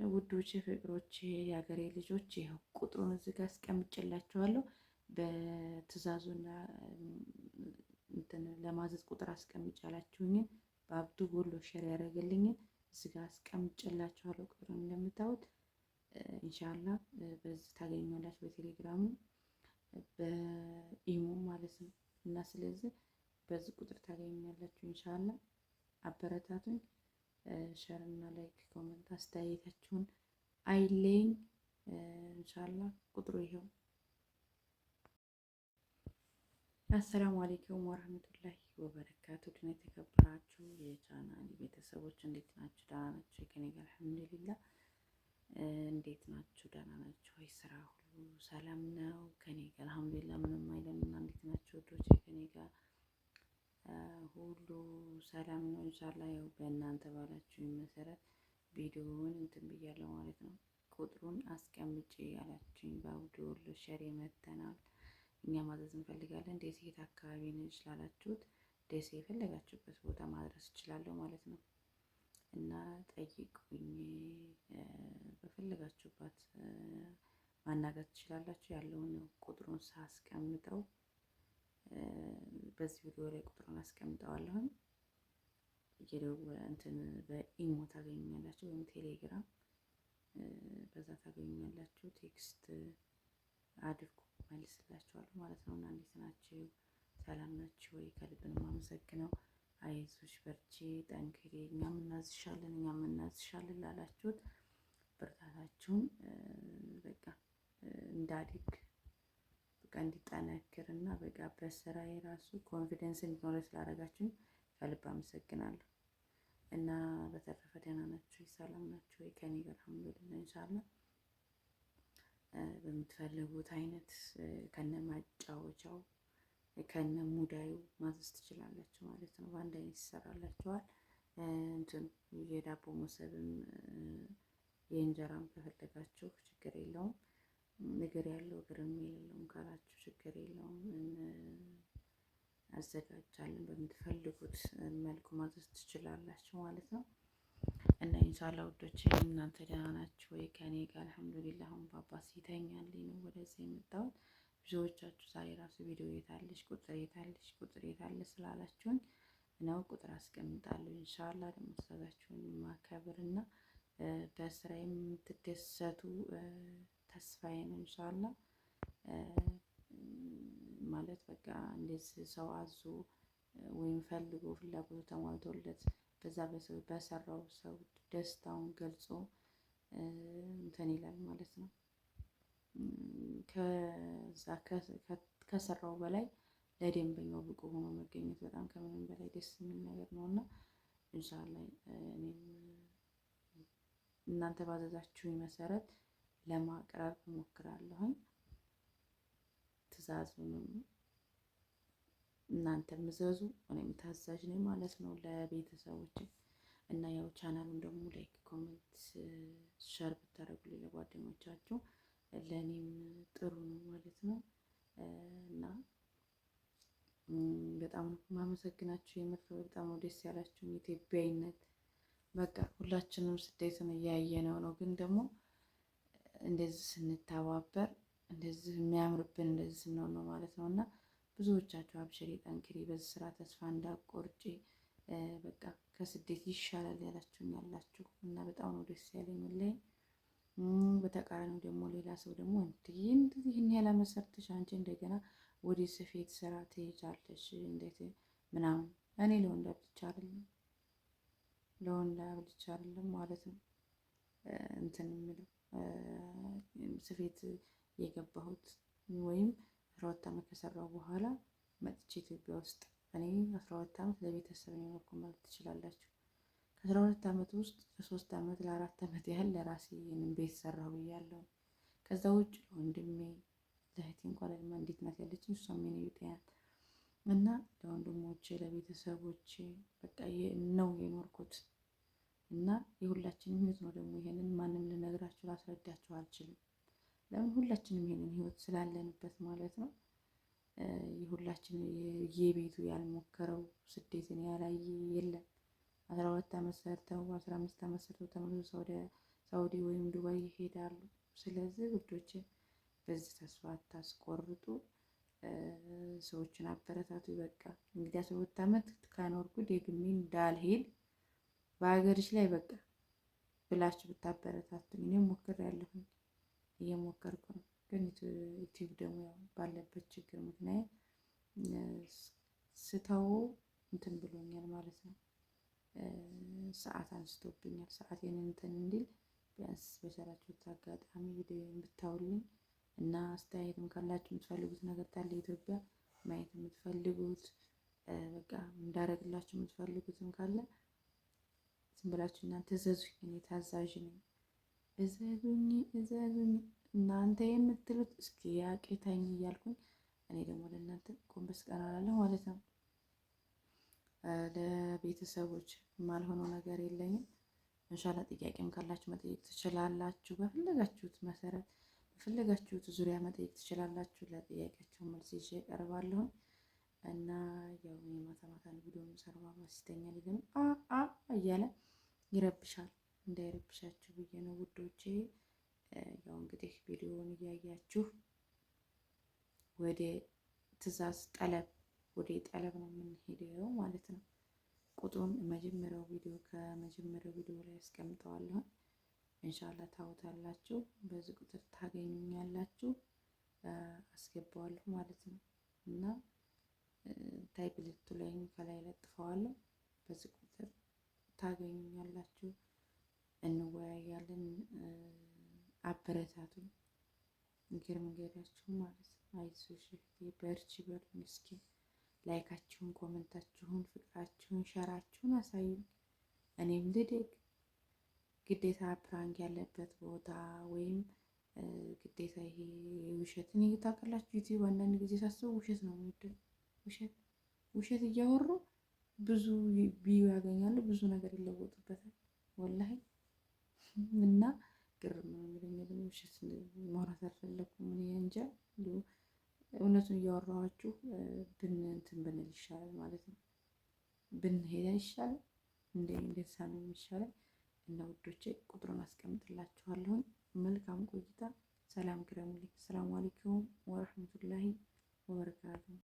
ውዶቼ ፍቅሮቼ የሀገሬ ልጆች ይኸው ቁጥሩን እዚህ ጋር አስቀምጬላችኋለሁ። በትዕዛዙና እንትን ለማዘዝ ቁጥር አስቀምጫላችሁኝን በአብዱ ጎሎ ሼር ያደረገልኝን እዚህ ጋር አስቀምጬላችኋለሁ። ቁጥሩን እንደምታዩት ኢንሻአላህ በዚህ ታገኙላችሁ፣ በቴሌግራሙ በኢሞ ማለት ነው። እና ስለዚህ በዚህ ቁጥር ታገኙኛላችሁ። ኢንሻአላህ አበረታቱኝ። ሸር እና ላይክ ኮሜንት አስተያየታችሁን አይለኝ። ኢንሻአላህ ቁጥሩ ይሄው። አሰላሙ አለይኩም ወራህመቱላሂ ወበረካቱ። ድና የተከበራችሁ የቻናል ቤተሰቦች እንዴት ናችሁ? ደህና ናችሁ? ከኔ ጋር አልሐምዱሊላህ። እንዴት ናችሁ? ደህና ናችሁ ወይ? ስራ ሁሉ ሰላም ነው? ከኔ ጋር አልሐምዱሊላህ ምንም አይደለም። እንዴት ናችሁ ወዶቼ? ከኔ ጋር ሁሉ ሰላም ነው። ኢንሻአላህ ያው በእናንተ ባላችሁኝ መሰረት ቪዲዮውን እንትን ብያለሁ ማለት ነው። ቁጥሩን አስቀምጬ ያላችሁኝ በአብዱ ወሎ ሸር መተናል። እኛ ማዘዝ እንፈልጋለን። ደሴ የት አካባቢ ነች ላላችሁት ደሴ የፈለጋችሁበት ቦታ ማድረስ እችላለሁ ማለት ነው። እና ጠይቁኝ፣ በፈለጋችሁበት ማናገር ትችላላችሁ። ያለውን ቁጥሩን ሳስቀምጠው በዚህ ቪዲዮ ላይ ቁጥሩን አስቀምጠዋለሁኝ። እንትን በኢሞ ታገኙኛላችሁ ወይም ቴሌግራም በዛ ታገኙኛላችሁ። ቴክስት አድርጉ መልስላችኋለሁ ማለት ነው። እና እንዴት ናችሁ? ሰላም ናችሁ ወይ? ከልብ ነው የማመሰግነው። አይዞሽ በርቺ፣ ጠንክሪ፣ እኛም እናዝሻለን ላላችሁት ብርታታችሁን በቃ እንዳድግ በቃ እንዲጠነክር እና በቃ በስራዬ ራሱ ኮንፊደንስ እንዲኖር ስላደረጋችሁኝ ከልብ አመሰግናለሁ። እና በተረፈ ደህና ናችሁ? ሰላም ናችሁ ወይ? ከኔ ጋር አልሐምዱሊላህ ኢንሻአላህ በምትፈልጉት አይነት ከነ ማጫወቻው ከነ ሙዳዩ ማዘዝ ትችላላችሁ ማለት ነው። በአንድ አይነት ይሰራላችኋል። እንትን የዳቦ መሰብም የእንጀራም ከፈለጋችሁ ችግር የለውም። እግር ያለው እግርም የሌለውም ካላችሁ ችግር የለውም። አዘጋጃለን በምትፈልጉት መልኩ ማዘዝ ትችላላችሁ ማለት ነው። እና ኢንሻአላህ ውዶቼ እናንተ ደህና ናችሁ ወይ? ከኔ ጋር አልሐምዱሊላህ። አሁን ባባ ሲተኛልኝ ነው ወደዚህ የመጣሁት። ብዙዎቻችሁ ዛሬ ራሱ ቪዲዮ የታለሽ ቁጥር የታለሽ ስላላችሁኝ ነው ቁጥር አስቀምጣለሁ። ኢንሻአላህ ደግሞ ትዕዛዛችሁን ማከብርና በስራዬ የምትደሰቱ ተስፋዬ ነው። ኢንሻአላህ ማለት በቃ እንደዚህ ሰው አዞ ወይም ፈልጎ ፍላጎቱ ተሟልቶለት በዛ በሰራው ሰው ደስታውን ገልጾ እንትን ይላል ማለት ነው። ከዛ ከሰራው በላይ ለደንበኛው ብቁ ሆኖ መገኘት በጣም ከምንም በላይ ደስ የሚል ነገር ነውና ኢንሻአላህ እኔም እናንተ ባዘዛችሁኝ መሰረት ለማቅረብ እሞክራለሁኝ። ትዕዛዙንም እናንተ ምዘዙ፣ እኔም ታዛዥ ነኝ ማለት ነው ለቤተሰቦች። እና ያው ቻናሉን ደግሞ ላይክ፣ ኮሜንት፣ ሸር ብታደርጉልኝ ለጓደኞቻችሁ ለእኔም ጥሩ ነው ማለት ነው። እና በጣም ማመሰግናችሁ። የምር በጣም ነው ደስ ያላችሁ። ኢትዮጵያዊነት በቃ ሁላችንም ስደትን እያየነው ነው፣ ግን ደግሞ እንደዚህ ስንተባበር እንደዚህ የሚያምርብን እንደዚህ ስንሆን ነው ማለት ነው። እና ብዙዎቻችሁ አብሽሪ፣ ጠንክሪ፣ በዚህ ስራ ተስፋ እንዳትቆርጪ በቃ ከስደት ይሻላል ያላችሁኝ ያላችሁ እና በጣም ነው ደስ ያለኝ ላይ። በተቃራኒው ደግሞ ሌላ ሰው ደግሞ እንደዚህ ይህን ያህል ዓመት ሰርተሽ አንቺ እንደገና ወደ ስፌት ስራ ትሄጃለሽ እንዴት ምናምን። እኔ ለወንድ ብቻ አይደለም ማለት ነው እንትን የምለው ስፌት የገባሁት ወይም 12 ዓመት ከሰራው በኋላ መጥቼ ኢትዮጵያ ውስጥ እኔ 12 ዓመት ለቤተሰብ ነው የኖርኩ ማለት ትችላላችሁ። ከ12 ዓመት ውስጥ ለ3 ዓመት ለ4 ዓመት ያህል ለራሴ ቤት ሰራሁ ብያለሁ። ከዛ ውጭ ለወንድሜ ለእህቴ እንኳን ለማ እንዴት ናት ያለችኝ እሷም የኔ ቤት ናት። እና ለወንድሞቼ ለቤተሰቦቼ በቃ ነው የኖርኩት። እና የሁላችንም ህይወት ነው ደግሞ ይሄንን ማንም ልነግራችሁ ላስረዳችሁ አልችልም። ለምን ሁላችንም ይሄንን ህይወት ስላለንበት ማለት ነው። የሁላችን የቤቱ ያልሞከረው ስደትን ያላየ የለም። 12 ዓመት ሰርተው 15 ዓመት ሰርተው ተመልሰው ወደ ሳውዲ ወይም ዱባይ ይሄዳሉ። ስለዚህ ውዶች በዚህ ተስፋ አታስቆርጡ። ሰዎችን አበረታቱ። በቃ እንግዲህ 12 ዓመት ከኖርኩ ደግሜ እንዳልሄድ በሀገርሽ ላይ በቃ ብላችሁ ብታበረታቱኝ። እኔም ሞክሬያለሁኝ እየሞከርኩ ነው። ግን ዩቲዩብ ደግሞ ባለበት ችግር ምክንያት ስተው እንትን ብሎኛል ማለት ነው። ሰዓት አንስቶብኛል። ሰዓቴን እንትን እንዲል ቢያንስ በሰራችሁት አጋጣሚ ቪዲዮ ብታውልኝ እና አስተያየትም ካላችሁ የምትፈልጉት ነገር ካለ ኢትዮጵያ ማየት የምትፈልጉት በቃ እንዳደረግላችሁ የምትፈልጉትም ካለ ዝም ብላችሁ እናንተ እዘዙኝ። እኔ ታዛዥ ነኝ። እዘዙኝ እዘዙኝ እናንተ የምትሉት እስኪ ያቄታኝ እያልኩኝ እኔ ደግሞ ለእናንተ ጎንበስ ቀና እላለሁ ማለት ነው። ለቤተሰቦች የማልሆነው ነገር የለኝም። እንሻላ ጥያቄም ካላችሁ መጠየቅ ትችላላችሁ። በፈለጋችሁት መሰረት በፈለጋችሁት ዙሪያ መጠየቅ ትችላላችሁ። ለጥያቄያቸው መልስ ይዤ እቀርባለሁ እና ያው የማታ ማታ ቪዲዮ የምሰራው አሲስተኛ ልጅም እያለ ይረብሻል። እንዳይረብሻችሁ ብዬ ነው ውዶቼ። ያው እንግዲህ ቪዲዮውን እያያችሁ ወደ ትዕዛዝ ጠለብ ነው የምንሄደው ማለት ነው። ቁጥሩን ከመጀመሪያው ቪዲዮ ላይ አስቀምጠዋለሁ። ኢንሻአላ ታውታላችሁ። በዚህ ቁጥር ታገኙኛላችሁ። አስገባዋለሁ ማለት ነው እና ታይፕሊስቱ ላይ ከላይ ለጥፈዋለሁ። በዚህ ቁጥር ታገኙኛላችሁ። እንወያያለን። አበረታቱኝ። እንግዲህ መንገዳችሁ ማለት ነው። አይዞሽ በርቺ በሉኝ እስኪ። ላይካችሁን፣ ኮመንታችሁን፣ ፍቅራችሁን፣ ሸራችሁን አሳዩኝ። እኔም ልደግ። ግዴታ ፕራንክ ያለበት ቦታ ወይም ግዴታ ይሄ ውሸት እኔ ታውቃላችሁ፣ ዩቲዩብ አንዳንድ ጊዜ ሳስበው ውሸት ነው የሚወደው። ውሸት እያወሩ ብዙ ቪዩ ያገኛሉ፣ ብዙ ነገር ይለወጡበታል። ወላሂ እና ግርም ነው የሚለኝ። ውሸት ማውራት አልፈለኩም እኔ እንጃ። እውነቱን እያወራኋችሁ እንትን ብንል ይሻላል ማለት ነው። ብንሄድ ይሻላል እንደዛ ነው የሚሻለው። እና ውዶቼ ቁጥሩን አስቀምጥላችኋለሁ። መልካም ቆይታ። ሰላም ግረሙልኝ። ሰላም አለይኩም ወረህመቱላሂ ወበረካቱ።